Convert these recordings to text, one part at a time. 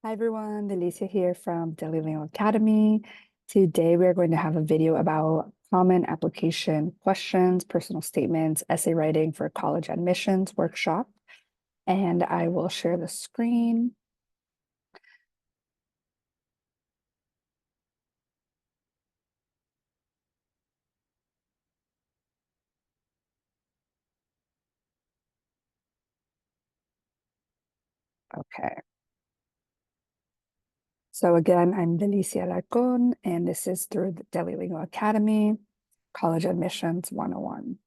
Hi everyone, Delicia here from Daily Lingo Academy. Today we are going to have a video about common application questions, personal statements, essay writing for college admissions workshop. And I will share the screen. Okay. So again, I'm Delicia Alarcón, and this is through the Daily Lingo Academy, College Admissions 101.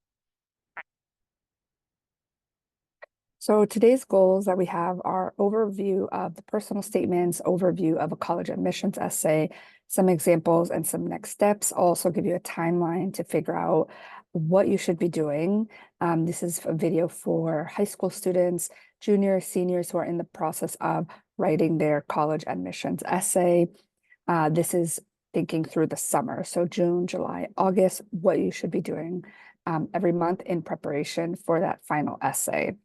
So today's goals that we have are overview of the personal statements, overview of a college admissions essay, some examples and some next steps. I'll also give you a timeline to figure out what you should be doing. This is a video for high school students, juniors, seniors who are in the process of writing their college admissions essay. This is thinking through the summer. So June, July, August, what you should be doing every month in preparation for that final essay.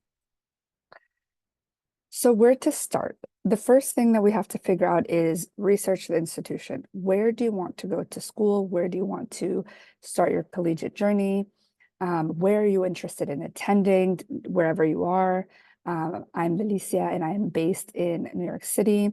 So where to start? The first thing that we have to figure out is research the institution. Where do you want to go to school? Where do you want to start your collegiate journey? Where are you interested in attending, wherever you are? I'm Alicia and I'm based in New York City.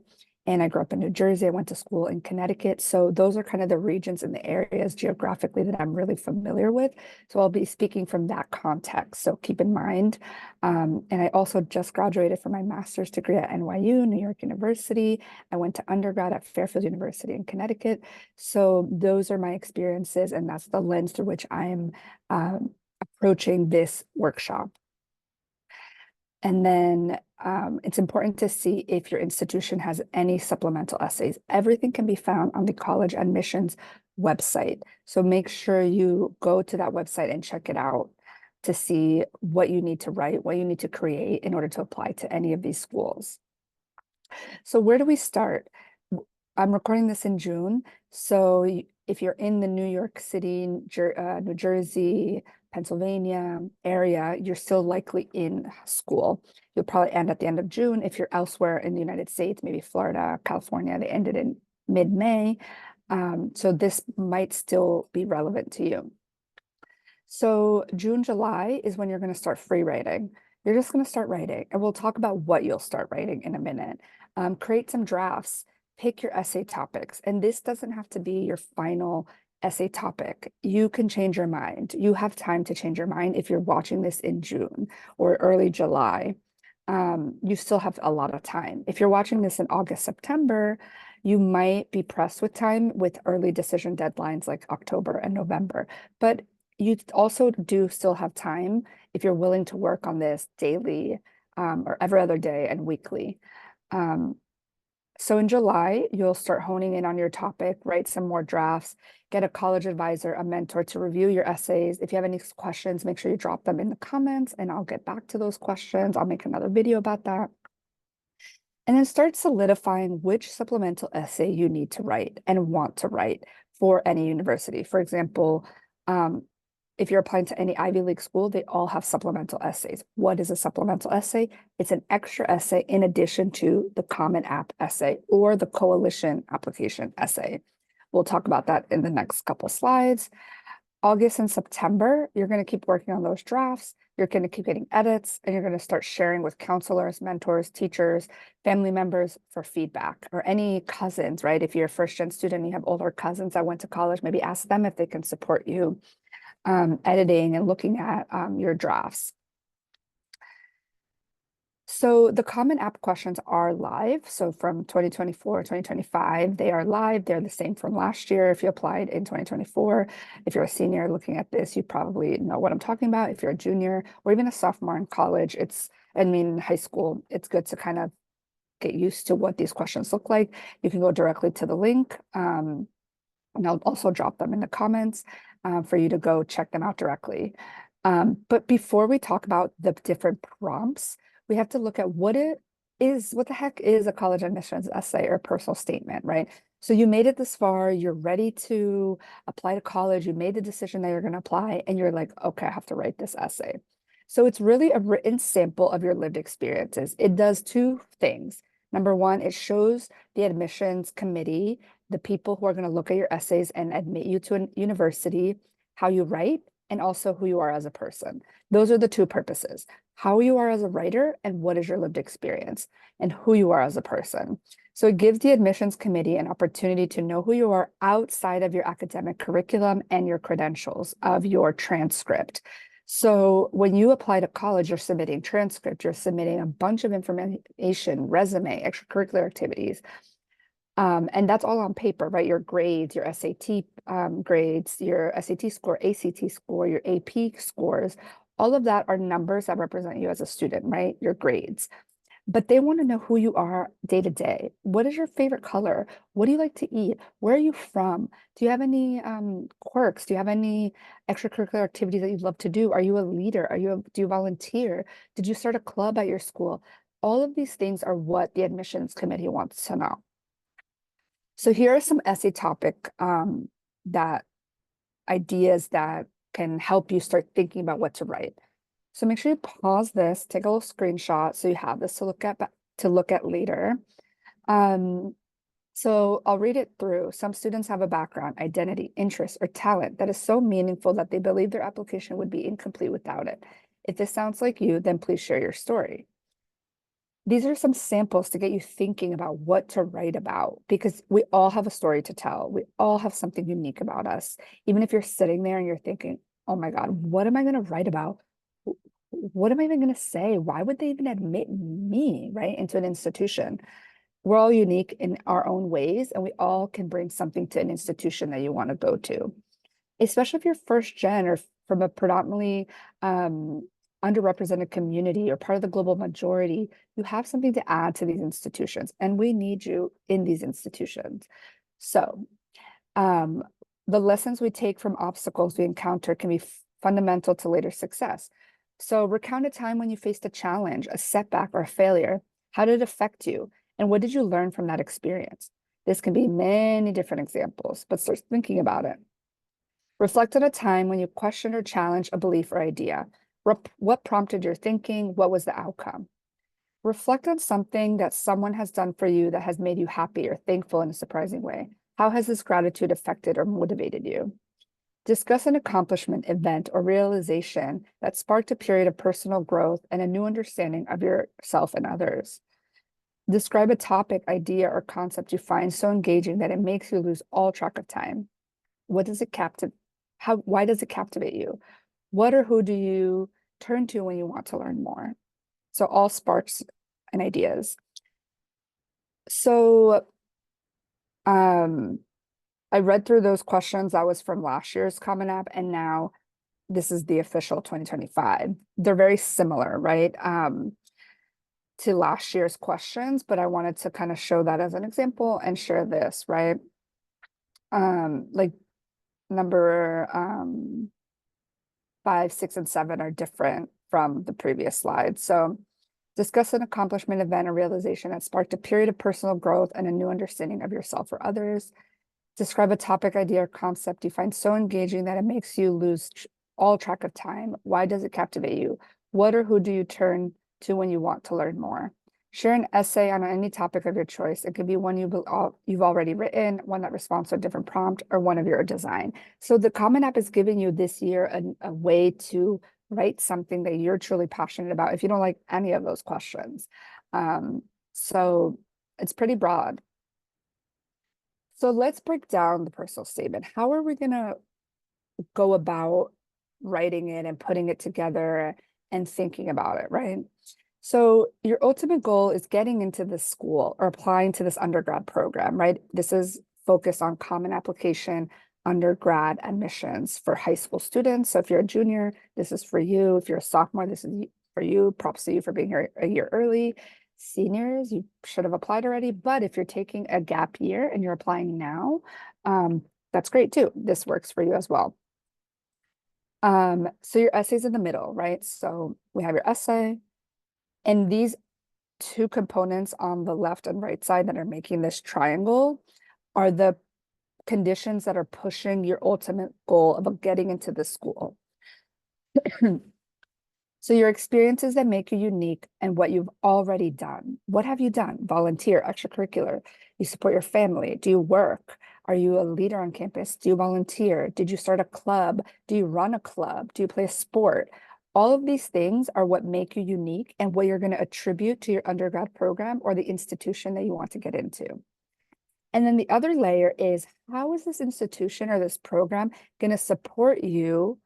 And I grew up in New Jersey. I went to school in Connecticut. So those are kind of the regions and the areas geographically that I'm really familiar with. So I'll be speaking from that context. So keep in mind. And I also just graduated from my master's degree at NYU, New York University. I went to undergrad at Fairfield University in Connecticut. So those are my experiences, and that's the lens through which I'm approaching this workshop. And then it's important to see if your institution has any supplemental essays. Everything can be found on the college admissions website. So make sure you go to that website and check it out to see what you need to write, what you need to create in order to apply to any of these schools. So where do we start? I'm recording this in June. So if you're in the New York City, New Jersey, Pennsylvania area, you're still likely in school. You'll probably end at the end of June. If you're elsewhere in the United States, maybe Florida, California, they ended in mid-May. So this might still be relevant to you. So June, July is when you're going to start free writing. You're just going to start writing, and we'll talk about what you'll start writing in a minute. Create some drafts, pick your essay topics, and this doesn't have to be your final essay topic. You can change your mind. You have time to change your mind if you're watching this in June or early July. You still have a lot of time. If you're watching this in August, September, you might be pressed with time with early decision deadlines like October and November. But you also do still have time if you're willing to work on this daily or every other day and weekly. So in July, you'll start honing in on your topic, write some more drafts, get a college advisor, a mentor to review your essays. If you have any questions, make sure you drop them in the comments and I'll get back to those questions. I'll make another video about that. And then start solidifying which supplemental essay you need to write and want to write for any university. For example, if you're applying to any Ivy League school, they all have supplemental essays. What is a supplemental essay? It's an extra essay in addition to the Common App essay or the coalition application essay. We'll talk about that in the next couple slides. August and September, you're going to keep working on those drafts. You're going to keep getting edits, and you're going to start sharing with counselors, mentors, teachers, family members for feedback, or any cousins, right? If you're a first-gen student, you have older cousins that went to college, maybe ask them if they can support you editing and looking at your drafts. So the Common App questions are live. So from 2024, 2025, they are live. They're the same from last year. If you applied in 2024, if you're a senior looking at this, you probably know what I'm talking about. If you're a junior or even a sophomore in college, high school, it's good to kind of get used to what these questions look like. You can go directly to the link. And I'll also drop them in the comments for you to go check them out directly. But before we talk about the different prompts, we have to look at what the heck is a college admissions essay or personal statement, right? So you made it this far, you're ready to apply to college, you made the decision that you're going to apply, and you're like, okay, I have to write this essay. So it's really a written sample of your lived experiences. It does two things. Number one, it shows the admissions committee, the people who are going to look at your essays and admit you to a university, how you write, and also who you are as a person. Those are the two purposes: how you are as a writer and what is your lived experience, and who you are as a person. So it gives the admissions committee an opportunity to know who you are outside of your academic curriculum and your credentials of your transcript. So when you apply to college, you're submitting transcript, you're submitting a bunch of information, resume, extracurricular activities. And that's all on paper, right? Your grades, your SAT grades, your SAT score, ACT score, your AP scores, all of that are numbers that represent you as a student, right? Your grades. But they want to know who you are day to day. What is your favorite color? What do you like to eat? Where are you from? Do you have any quirks? Do you have any extracurricular activities that you'd love to do? Are you a leader? Do you volunteer? Did you start a club at your school? All of these things are what the admissions committee wants to know. So here are some essay topic that ideas that can help you start thinking about what to write. So make sure you pause this, take a little screenshot so you have this to look at later. So I'll read it through. Some students have a background, identity, interest, or talent that is so meaningful that they believe their application would be incomplete without it. If this sounds like you, then please share your story. These are some samples to get you thinking about what to write about, because we all have a story to tell. We all have something unique about us. Even if you're sitting there and you're thinking, oh my God, what am I going to write about? What am I even going to say? Why would they even admit me, right, into an institution? We're all unique in our own ways, and we all can bring something to an institution that you want to go to, especially if you're first gen or from a predominantly underrepresented community or part of the global majority. You have something to add to these institutions, and we need you in these institutions. So the lessons we take from obstacles we encounter can be fundamental to later success. So recount a time when you faced a challenge, a setback, or a failure. How did it affect you? And what did you learn from that experience? This can be many different examples, but start thinking about it. Reflect on a time when you questioned or challenged a belief or idea. What prompted your thinking? What was the outcome? Reflect on something that someone has done for you that has made you happy or thankful in a surprising way. How has this gratitude affected or motivated you? Discuss an accomplishment, event, or realization that sparked a period of personal growth and a new understanding of yourself and others. Describe a topic, idea, or concept you find so engaging that it makes you lose all track of time. What does it why does it captivate you? What or who do you turn to when you want to learn more? So all sparks and ideas. So I read through those questions. That was from last year's Common App, and now this is the official 2025. They're very similar, right? To last year's questions, but I wanted to kind of show that as an example and share this, right? Like number 5, 6, and 7 are different from the previous slide. So discuss an accomplishment, event, or realization that sparked a period of personal growth and a new understanding of yourself or others. Describe a topic, idea, or concept you find so engaging that it makes you lose all track of time. Why does it captivate you? What or who do you turn to when you want to learn more? Share an essay on any topic of your choice. It could be one you've already written, one that responds to a different prompt, or one of your design. So the Common App is giving you this year a way to write something that you're truly passionate about if you don't like any of those questions. So it's pretty broad. So let's break down the personal statement. How are we going to go about writing it and putting it together and thinking about it, right? So your ultimate goal is getting into this school or applying to this undergrad program, right? This is focused on common application undergrad admissions for high school students. So if you're a junior, this is for you. If you're a sophomore, this is for you. Props to you for being here a year early. Seniors, you should have applied already, but if you're taking a gap year and you're applying now, that's great too. This works for you as well. So your essay's in the middle, right? So we have your essay, and these two components on the left and right side that are making this triangle are the conditions that are pushing your ultimate goal of getting into the school. So your experiences that make you unique and what you've already done. What have you done? Volunteer, extracurricular. You support your family. Do you work? Are you a leader on campus? Do you volunteer? Did you start a club? Do you run a club? Do you play a sport? All of these things are what make you unique and what you're going to attribute to your undergrad program or the institution that you want to get into. And then the other layer is, how is this institution or this program going to support you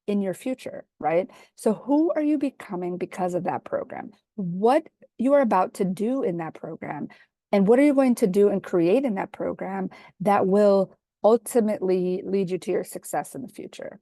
in your future, right? So who are you becoming because of that program? What you are about to do in that program, and what are you going to do and create in that program that will ultimately lead you to your success in the future?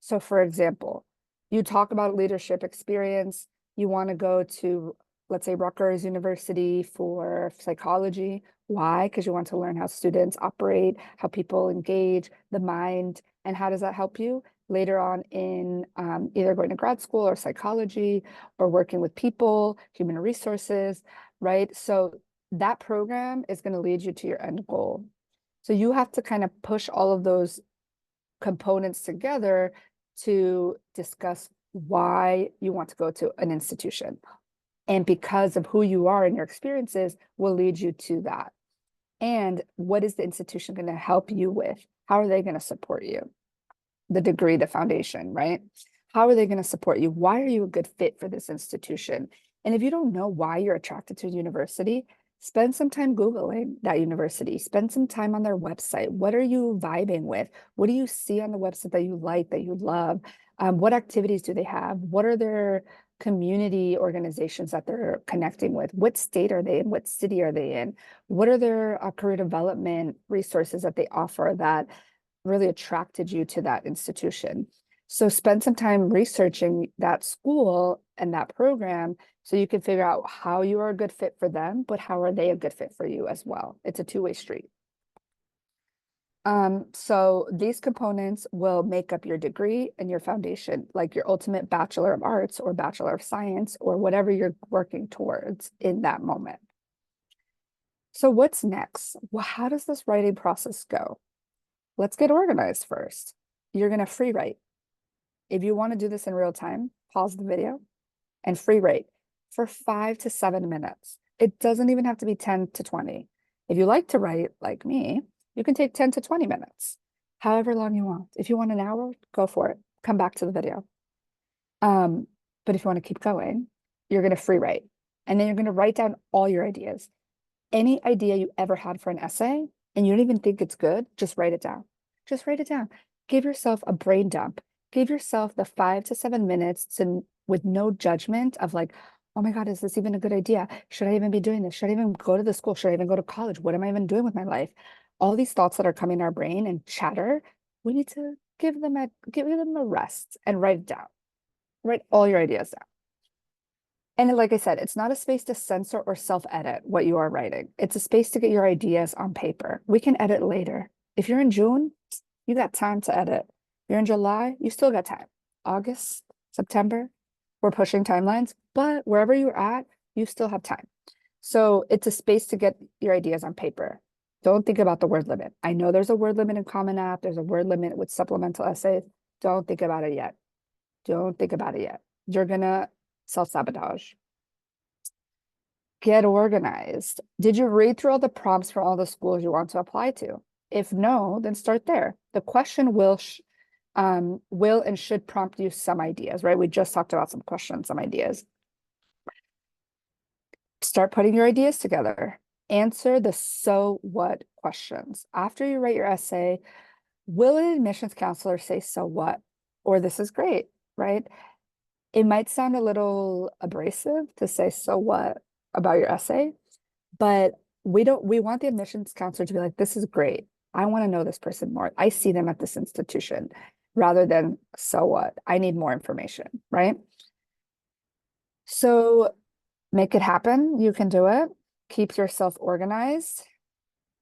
So for example, you talk about leadership experience, you want to go to, let's say, Rutgers University for psychology. Why? Because you want to learn how students operate, how people engage, the mind, and how does that help you later on in either going to grad school or psychology or working with people, human resources, right? So that program is going to lead you to your end goal. So you have to kind of push all of those components together to discuss why you want to go to an institution. And because of who you are and your experiences will lead you to that. And what is the institution going to help you with? How are they going to support you? The degree, the foundation, right? How are they going to support you? Why are you a good fit for this institution? And if you don't know why you're attracted to a university, spend some time Googling that university. Spend some time on their website. What are you vibing with? What do you see on the website that you like, that you love? What activities do they have? What are their community organizations that they're connecting with? What state are they in? What city are they in? What are their career development resources that they offer that really attracted you to that institution? So spend some time researching that school and that program so you can figure out how you are a good fit for them, but how are they a good fit for you as well? It's a two-way street. So these components will make up your degree and your foundation, like your ultimate Bachelor of Arts or Bachelor of Science or whatever you're working towards in that moment. So what's next? Well, how does this writing process go? Let's get organized first. You're going to free write. If you want to do this in real time, pause the video and free write for 5 to 7 minutes. It doesn't even have to be 10 to 20. If you like to write like me, you can take 10 to 20 minutes, however long you want. If you want an hour, go for it. Come back to the video. But if you want to keep going, you're going to free write. And then you're going to write down all your ideas. Any idea you ever had for an essay and you don't even think it's good, just write it down. Just write it down. Give yourself a brain dump. Give yourself the 5 to 7 minutes to, with no judgment of like, oh my God, is this even a good idea? Should I even be doing this? Should I even go to the school? Should I even go to college? What am I even doing with my life? All these thoughts that are coming in our brain and chatter, we need to give them a rest and write it down. Write all your ideas down. And like I said, it's not a space to censor or self-edit what you are writing. It's a space to get your ideas on paper. We can edit later. If you're in June, you got time to edit. If you're in July, you still got time. August, September, we're pushing timelines, but wherever you're at, you still have time. So it's a space to get your ideas on paper. Don't think about the word limit. I know there's a word limit in Common App. There's a word limit with supplemental essays. Don't think about it yet. Don't think about it yet. You're gonna self-sabotage. Get organized. Did you read through all the prompts for all the schools you want to apply to? If no, then start there. The question will and should prompt you some ideas, right? We just talked about some questions, some ideas. Start putting your ideas together. Answer the so what questions. After you write your essay, will an admissions counselor say so what? Or this is great, right? It might sound a little abrasive to say so what about your essay, but we want the admissions counselor to be like, this is great. I want to know this person more. I see them at this institution rather than so what? I need more information, right? So make it happen. You can do it. Keep yourself organized.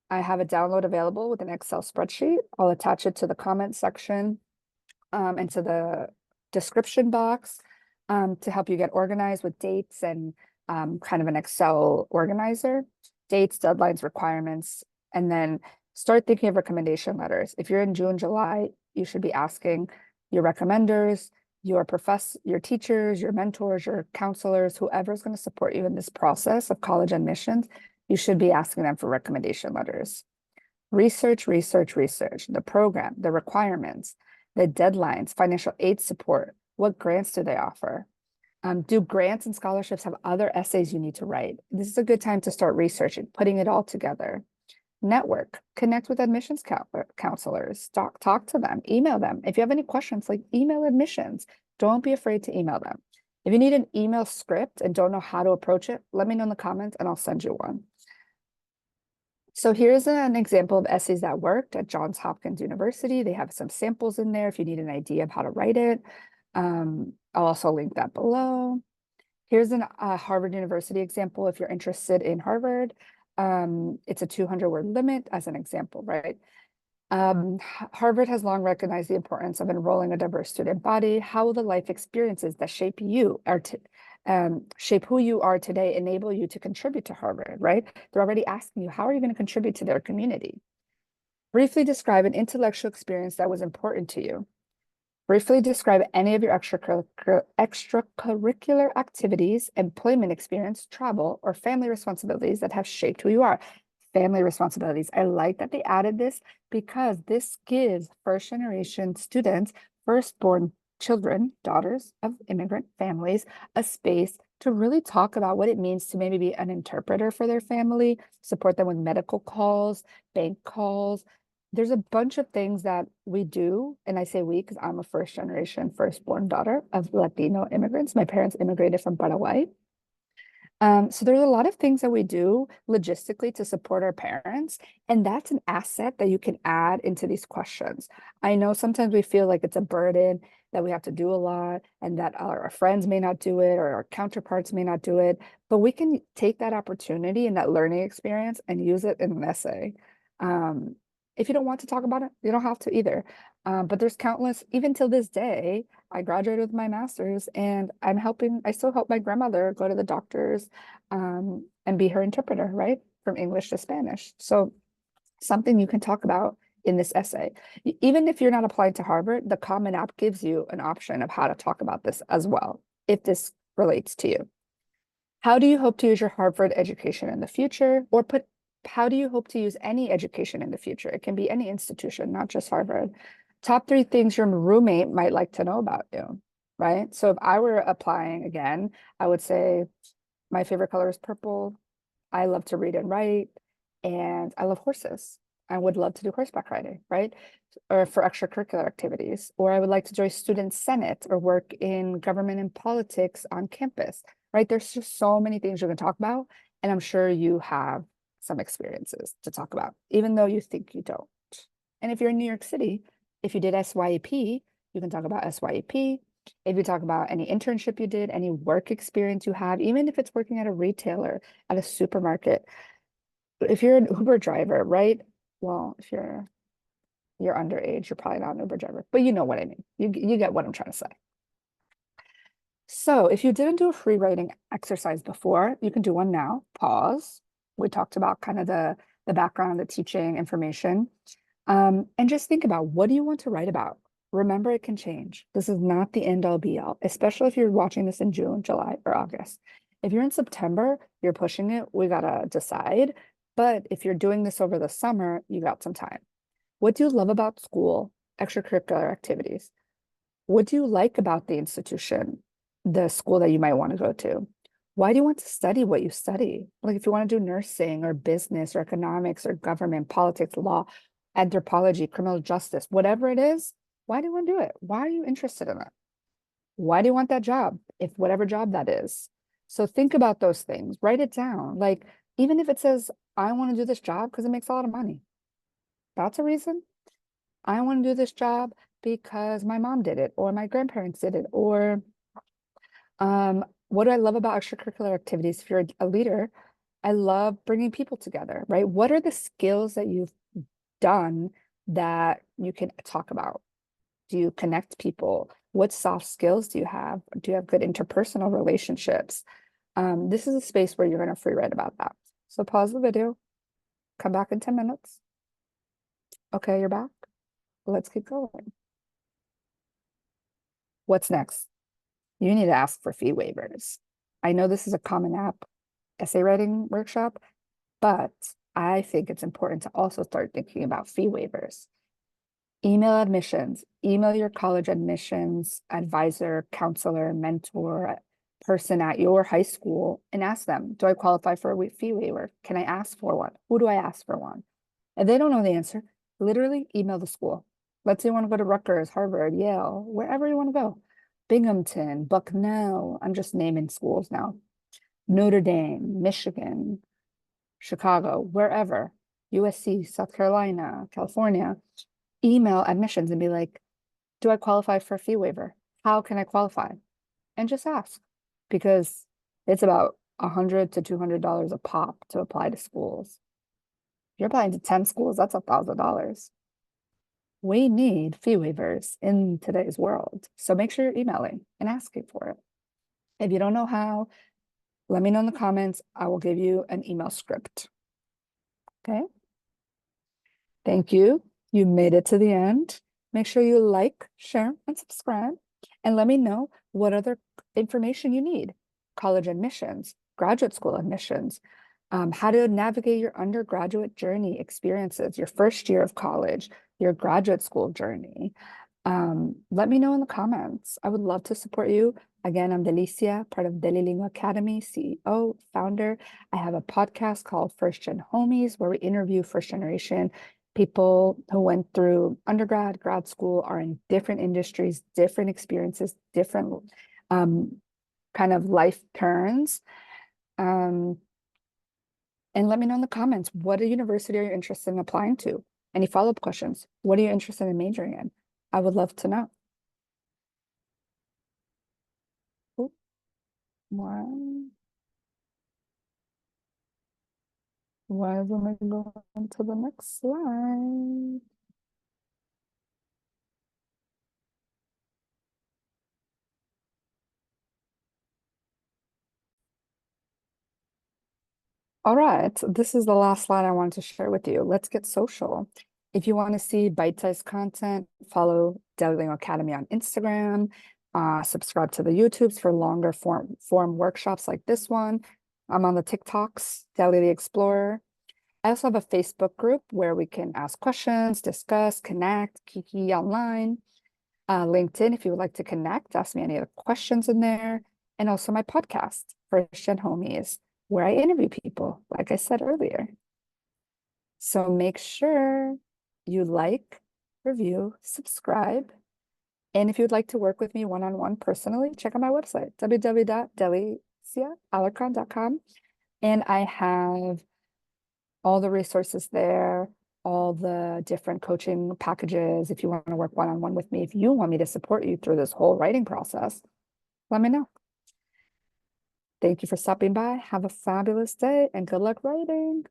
I have a download available with an Excel spreadsheet. I'll attach it to the comment section and to the description box to help you get organized with dates and kind of an Excel organizer, dates, deadlines, requirements, and then start thinking of recommendation letters. If you're in June, July, you should be asking your recommenders, your teachers, your mentors, your counselors, whoever's going to support you in this process of college admissions, you should be asking them for recommendation letters. Research, research, research, the program, the requirements, the deadlines, financial aid support, what grants do they offer? Do grants and scholarships have other essays you need to write? This is a good time to start researching, putting it all together. Network, connect with admissions counselors, talk to them, email them. If you have any questions, like email admissions, don't be afraid to email them. If you need an email script and don't know how to approach it, let me know in the comments and I'll send you one. So here's an example of essays that worked at Johns Hopkins University. They have some samples in there if you need an idea of how to write it. I'll also link that below. Here's a Harvard University example if you're interested in Harvard. It's a 200-word limit as an example, right? Harvard has long recognized the importance of enrolling a diverse student body. How will the life experiences that shape who you are today enable you to contribute to Harvard, right? They're already asking you, how are you going to contribute to their community? Briefly describe an intellectual experience that was important to you. Briefly describe any of your extracurricular activities, employment experience, travel, or family responsibilities that have shaped who you are. Family responsibilities. I like that they added this because this gives first-generation students, firstborn children, daughters of immigrant families, a space to really talk about what it means to maybe be an interpreter for their family, support them with medical calls, bank calls. There's a bunch of things that we do, and I say we because I'm a first-generation, firstborn daughter of Latino immigrants. My parents immigrated from Paraguay. So there's a lot of things that we do logistically to support our parents, and that's an asset that you can add into these questions. I know sometimes we feel like it's a burden that we have to do a lot and that our friends may not do it or our counterparts may not do it, but we can take that opportunity and that learning experience and use it in an essay. If you don't want to talk about it, you don't have to either. But there's countless, even till this day, I graduated with my master's and I still help my grandmother go to the doctors and be her interpreter, right? From English to Spanish. So something you can talk about in this essay. Even if you're not applying to Harvard, the Common App gives you an option of how to talk about this as well, if this relates to you. How do you hope to use your Harvard education in the future? Or how do you hope to use any education in the future? It can be any institution, not just Harvard. Top 3 things your roommate might like to know about you, right? So if I were applying again, I would say my favorite color is purple. I love to read and write, and I love horses. I would love to do horseback riding, right? Or for extracurricular activities. Or I would like to join student senate or work in government and politics on campus, right? There's just so many things you can talk about, and I'm sure you have some experiences to talk about, even though you think you don't. And if you're in New York City, if you did SYEP, you can talk about SYEP. If you talk about any internship you did, any work experience you have, even if it's working at a retailer, at a supermarket. If you're an Uber driver, right? Well, if you're underage, you're probably not an Uber driver, but you know what I mean. You get what I'm trying to say. So if you didn't do a free writing exercise before, you can do one now. Pause. We talked about kind of the background, the teaching information. And just think about, what do you want to write about? Remember, it can change. This is not the end all be all, especially if you're watching this in June, July, or August. If you're in September, you're pushing it, we gotta decide. But if you're doing this over the summer, you got some time. What do you love about school, extracurricular activities? What do you like about the institution, the school that you might want to go to? Why do you want to study what you study? Like if you want to do nursing or business or economics or government, politics, law, anthropology, criminal justice, whatever it is, why do you want to do it? Why are you interested in it? Why do you want that job? If whatever job that is. So think about those things, write it down. Like even if it says, I want to do this job because it makes a lot of money. That's a reason. I want to do this job because my mom did it or my grandparents did it. Or what do I love about extracurricular activities? If you're a leader, I love bringing people together, right? What are the skills that you've done that you can talk about? Do you connect people? What soft skills do you have? Do you have good interpersonal relationships? This is a space where you're going to free write about that. So pause the video, come back in 10 minutes. Okay, you're back. Let's keep going. What's next? You need to ask for fee waivers. I know this is a common app essay writing workshop, but I think it's important to also start thinking about fee waivers. Email admissions, email your college admissions advisor, counselor, mentor, person at your high school and ask them, do I qualify for a fee waiver? Can I ask for one? Who do I ask for one? If they don't know the answer, literally email the school. Let's say you want to go to Rutgers, Harvard, Yale, wherever you want to go. Binghamton, Bucknell. I'm just naming schools now. Notre Dame, Michigan, Chicago, wherever. USC, South Carolina, California. Email admissions and be like, do I qualify for a fee waiver? How can I qualify? And just ask because it's about $100 to $200 a pop to apply to schools. If you're applying to 10 schools, that's $1,000. We need fee waivers in today's world. So make sure you're emailing and asking for it. If you don't know how, let me know in the comments. I will give you an email script. Okay. Thank you. You made it to the end. Make sure you like, share, and subscribe. And let me know what other information you need. College admissions, graduate school admissions, how to navigate your undergraduate journey experiences, your first year of college, your graduate school journey. Let me know in the comments. I would love to support you. Again, I'm Delicia, part of Delilingua Academy, CEO, founder. I have a podcast called First Gen Homies, where we interview first generation people who went through undergrad, grad school, are in different industries, different experiences, different kind of life turns. And let me know in the comments, what university are you interested in applying to? Any follow-up questions? What are you interested in majoring in? I would love to know. Ooh, why isn't it going to the next slide? All right, this is the last slide I wanted to share with you. Let's get social. If you want to see bite-sized content, follow Delilingua Academy on Instagram, subscribe to the YouTubes for longer form workshops like this one. I'm on the TikToks, Deli the Explorer. I also have a Facebook group where we can ask questions, discuss, connect, kiki online. LinkedIn, if you would like to connect, ask me any other questions in there. And also my podcast, First Gen Homies, where I interview people, like I said earlier. So make sure you like, review, subscribe. And if you'd like to work with me one-on-one personally, check out my website, www.deliciaalarcon.com. And I have all the resources there, all the different coaching packages. If you want to work one-on-one with me, if you want me to support you through this whole writing process, let me know. Thank you for stopping by. Have a fabulous day and good luck writing.